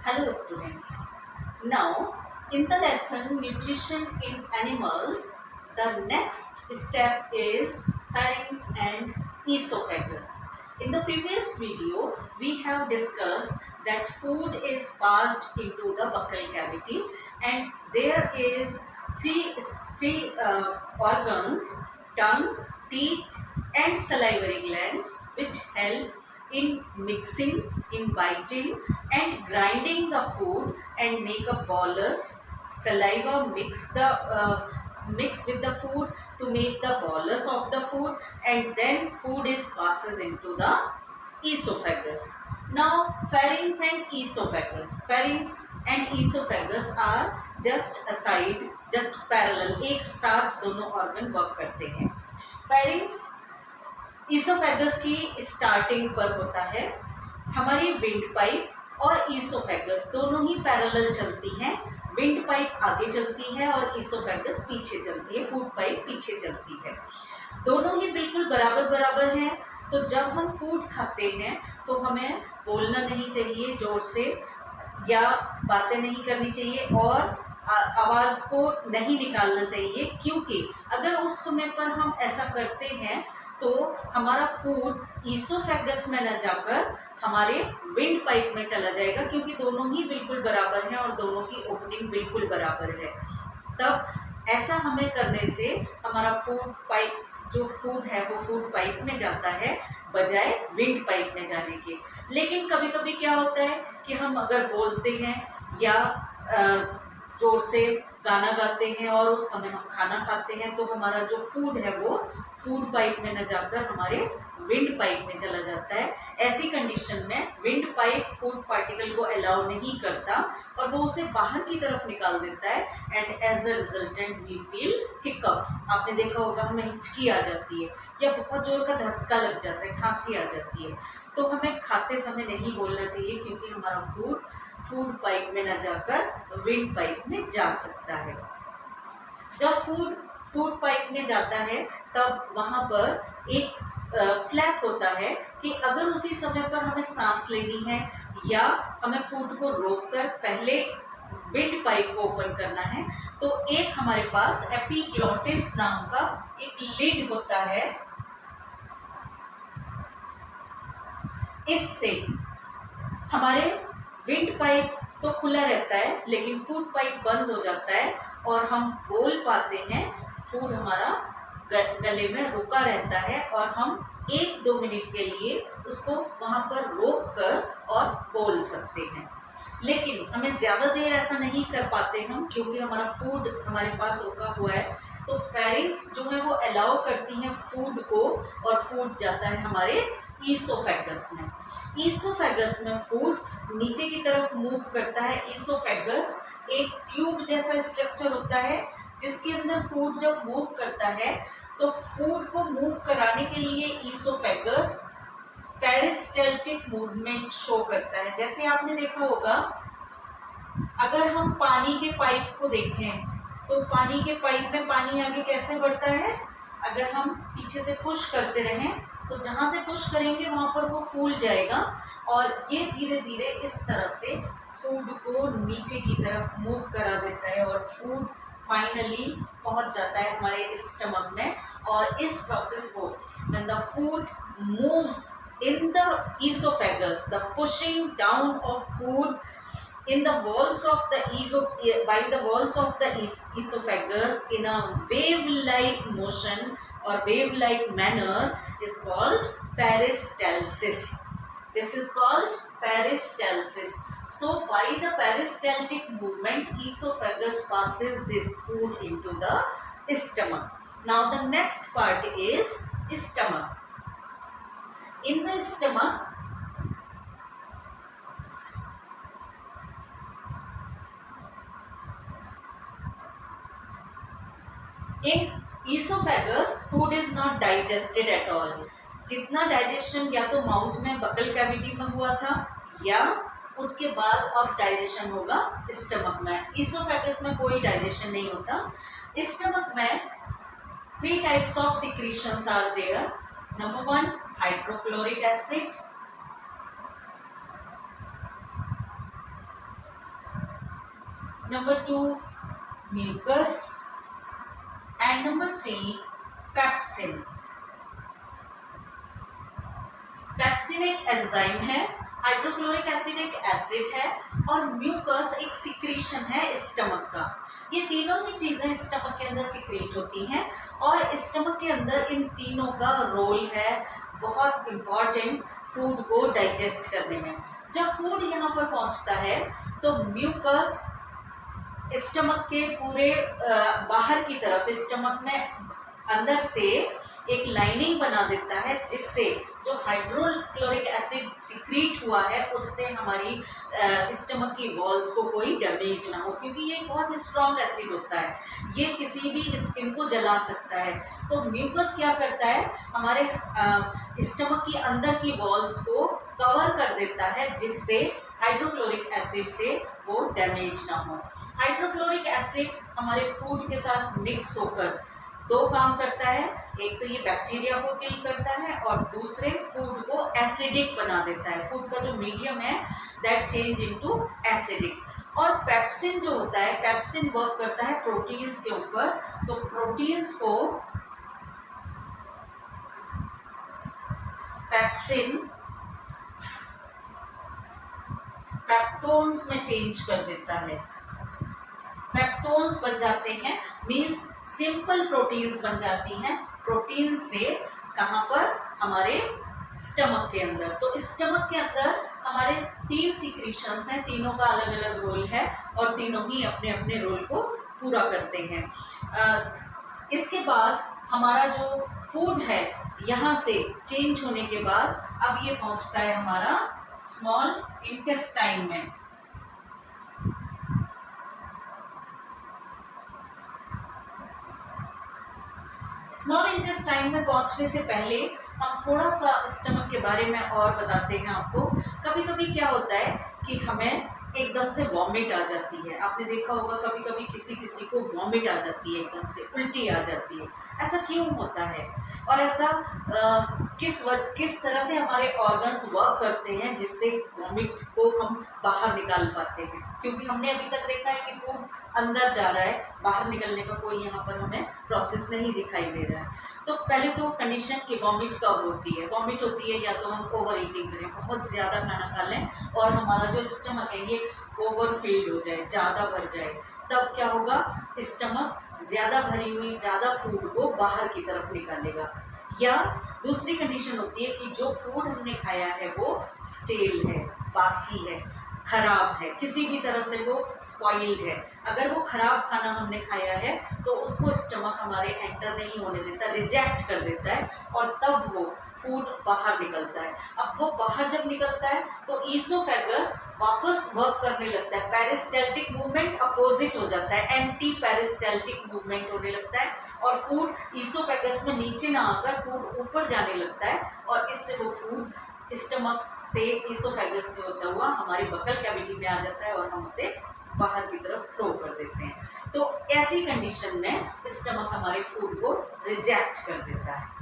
Hello students. Now in the lesson nutrition in animals, the next step is pharynx and esophagus. In the previous video we have discussed that food is passed into the buccal cavity and there is three organs: tongue, teeth and salivary glands, which help in mixing, in biting and grinding the food and make a bolus. Saliva mix with the food to make the bolus of the food, and then food is passes into the esophagus. Now pharynx and esophagus. Pharynx and esophagus are just aside, just parallel, एक साथ दोनों organ work करते हैं. Pharynx oesophagus की starting पर होता है. हमारी विंड पाइप और ईसोफेगस दोनों ही पैरेलल चलती हैं. विंड पाइप आगे चलती है और ईसोफेगस पीछे चलती है, फूड पाइप पीछे चलती है. दोनों ही बिल्कुल बराबर बराबर हैं. तो जब हम फूड खाते हैं तो हमें बोलना नहीं चाहिए जोर से या बातें नहीं करनी चाहिए और आवाज़ को नहीं निकालना चाहिए, क्योंकि अगर उस समय पर हम ऐसा करते हैं तो हमारा फूड ईसोफेगस में न जाकर हमारे विंड पाइप में चला जाएगा, क्योंकि दोनों ही बिल्कुल बराबर हैं और दोनों की ओपनिंग बिल्कुल बराबर है. तब ऐसा हमें करने से हमारा फूड पाइप, जो फूड है वो फूड पाइप में जाता है बजाय विंड पाइप में जाने के. लेकिन कभी कभी क्या होता है कि हम अगर बोलते हैं या जोर से गाना गाते हैं और उस समय हम खाना खाते हैं तो हमारा जो फूड है वो फूड पाइप में न जाकर हमारे विंड पाइप में चला जाता है. ऐसी कंडीशन में विंड पाइप फूड पार्टिकल को अलाउ नहीं करता और वो उसे बाहर की तरफ निकाल देता है. And as a resultant we feel hiccups. आपने देखा होगा हमें हिचकी आ जाती है या बहुत जोर का धसका लग जाता है, खांसी आ जाती है. तो हमें खाते समय नहीं बोलना चाहिए, क्योंकि हमारा फूड पाइप में न जाकर विंड पाइप में जा सकता है. जब फूड पाइप में जाता है तब वहाँ पर एक फ्लैप होता है कि अगर उसी समय पर हमें सांस लेनी है या हमें फूड को रोककर पहले विंड पाइप को ओपन करना है तो एक हमारे पास एपिग्लॉटिस नाम का एक लिड होता है. इससे हमारे विंड पाइप तो खुला रहता है लेकिन फूड पाइप बंद हो जाता है और हम बोल पाते हैं. फूड हमारा गले में रुका रहता है और हम 1-2 मिनट के लिए उसको वहाँ पर रोक कर और बोल सकते हैं. लेकिन हमें ज़्यादा देर ऐसा नहीं कर पाते हम, क्योंकि हमारा फूड हमारे पास रुका हुआ है. तो फेरिंग्स जो है वो अलाउ करती हैं फूड को और फूड जाता है हमारे ईसोफेगस में. ईसोफेगस में फूड नीचे की तरफ मूव करता है. ईसोफेगस एक ट्यूब जैसा स्ट्रक्चर होता है जिसके अंदर फूड जब मूव करता है तो फूड को मूव कराने के लिए ईसोफेगस पेरिस्टल्टिक मूवमेंट शो करता है. जैसे आपने देखा होगा, अगर हम पानी के पाइप को देखें तो पानी के पाइप में पानी आगे कैसे बढ़ता है. अगर हम पीछे से पुश करते रहें तो जहाँ से पुश करेंगे वहाँ पर वो फूल जाएगा और ये धीरे धीरे इस तरह से फूड को नीचे की तरफ मूव करा देता है और फूड फाइनली पहुँच जाता है हमारे स्टमक में. और इस प्रोसेस को when the food moves in the esophagus, the pushing down of food in the walls of the by the walls of the esophagus in a wave-like motion or wave-like manner is called peristalsis. This is called peristalsis. So by the peristaltic movement, esophagus passes this food into the stomach. Now the next part is stomach. In the stomach, in esophagus, food is not digested at all. जितना digestion या तो mouth में buccal cavity में हुआ था या उसके बाद अब डाइजेशन होगा स्टमक में. इसोफेगस में कोई डाइजेशन नहीं होता. स्टमक में 3 types of secretions are there. Number 1, hydrochloric acid. Number 2, mucus. And number 3, pepsin. Pepsin एक एंजाइम है, हाइड्रोक्लोरिक एसिड एक एसिड है, और म्यूकस एक सिक्रीशन है स्टमक का। ये तीनों ही चीजें स्टमक के अंदर सिक्रीट होती हैं, और स्टमक के अंदर इन तीनों का रोल है बहुत इम्पॉर्टेंट फूड को डाइजेस्ट करने में। जब फूड यहाँ पर पहुँचता है तो म्यूकस स्टमक के पूरे बाहर की तरफ स्टमक में अंदर से एक लाइनिंग बना देता है, जिससे जो हाइड्रोक्लोरिक एसिड सिक्रीट हुआ है उससे हमारी स्टमक की वॉल्स को कोई डैमेज ना हो, क्योंकि ये बहुत स्ट्रॉन्ग एसिड होता है, ये किसी भी स्किन को जला सकता है। तो म्यूकस क्या करता है, हमारे स्टमक की अंदर की वॉल्स को कवर कर देता है, जिससे हाइड्रोक्लोरिक एसिड से वो डैमेज ना हो। हाइड्रोक्लोरिक एसिड हमारे फूड के साथ मिक्स होकर दो काम करता है, एक तो ये बैक्टीरिया को किल करता है और दूसरे फूड को एसिडिक बना देता है। फूड का जो मीडियम है दैट चेंज इनटू एसिडिक। और पेप्सिन जो होता है, पेप्सिन वर्क करता है प्रोटीन्स के ऊपर, तो प्रोटीन्स को पेप्सिन पेप्टोन्स में चेंज कर देता है। पेप्टोन्स बन जाते हैं, मींस सिंपल प्रोटीन्स बन जाती हैं। प्रोटीन से कहाँ पर, हमारे स्टमक के अंदर। तो स्टमक के अंदर हमारे 3 सिक्रीशंस हैं, तीनों का अलग अलग रोल है और तीनों ही अपने अपने रोल को पूरा करते हैं। इसके बाद हमारा जो फूड है यहाँ से चेंज होने के बाद अब ये पहुँचता है हमारा स्मॉल इंटेस्टाइन में। स्मॉल इंटेस्टाइन में पहुंचने से पहले हम थोड़ा सा स्टमक के बारे में और बताते हैं आपको। कभी कभी क्या होता है कि हमें एकदम से वॉमिट आ जाती है। आपने देखा होगा कभी कभी किसी किसी को वॉमिट आ जाती है, एकदम से उल्टी आ जाती है। ऐसा क्यों होता है और ऐसा किस तरह से हमारे ऑर्गन्स वर्क करते हैं जिससे वॉमिट को हम बाहर निकाल पाते हैं? क्योंकि हमने अभी तक देखा है कि फूड अंदर जा रहा है, बाहर निकलने का कोई यहाँ पर हमें प्रोसेस नहीं दिखाई दे रहा है। तो पहले तो कंडीशन की वॉमिट कब होती है? वॉमिट होती है या तो हम ओवर ईटिंग करें, बहुत ज़्यादा खाना खा लें और हमारा जो स्टमक है ये ओवरफिल्ड हो जाए, ज़्यादा भर जाए, तब क्या होगा, स्टमक ज़्यादा भरी हुई ज़्यादा फूड को बाहर की तरफ निकालेगा। या दूसरी कंडीशन होती है कि जो फूड हमने खाया है वो स्टेल है, बासी है, खराब है, किसी भी तरह से वो स्पॉइल्ड है। अगर वो खराब खाना हमने खाया है तो उसको स्टमक हमारे एंटर नहीं होने देता, रिजेक्ट कर देता है और तब वो फूड बाहर निकलता है। अब वो बाहर जब निकलता है तो ईसोफेगस वापस वर्क करने लगता है, पेरिस्टाल्टिक मूवमेंट अपोजिट हो जाता है, एंटी पेरिस्टाल्टिक मूवमेंट होने लगता है और फूड ईसोफेगस में नीचे ना आकर फूड ऊपर जाने लगता है और इससे वो फूड स्टमक से ईसोफेगस से होता हुआ हमारी बकल कैविटी में आ जाता है और हम उसे बाहर की तरफ थ्रो कर देते हैं। तो ऐसी कंडीशन में स्टमक हमारे फूड को रिजेक्ट कर देता है।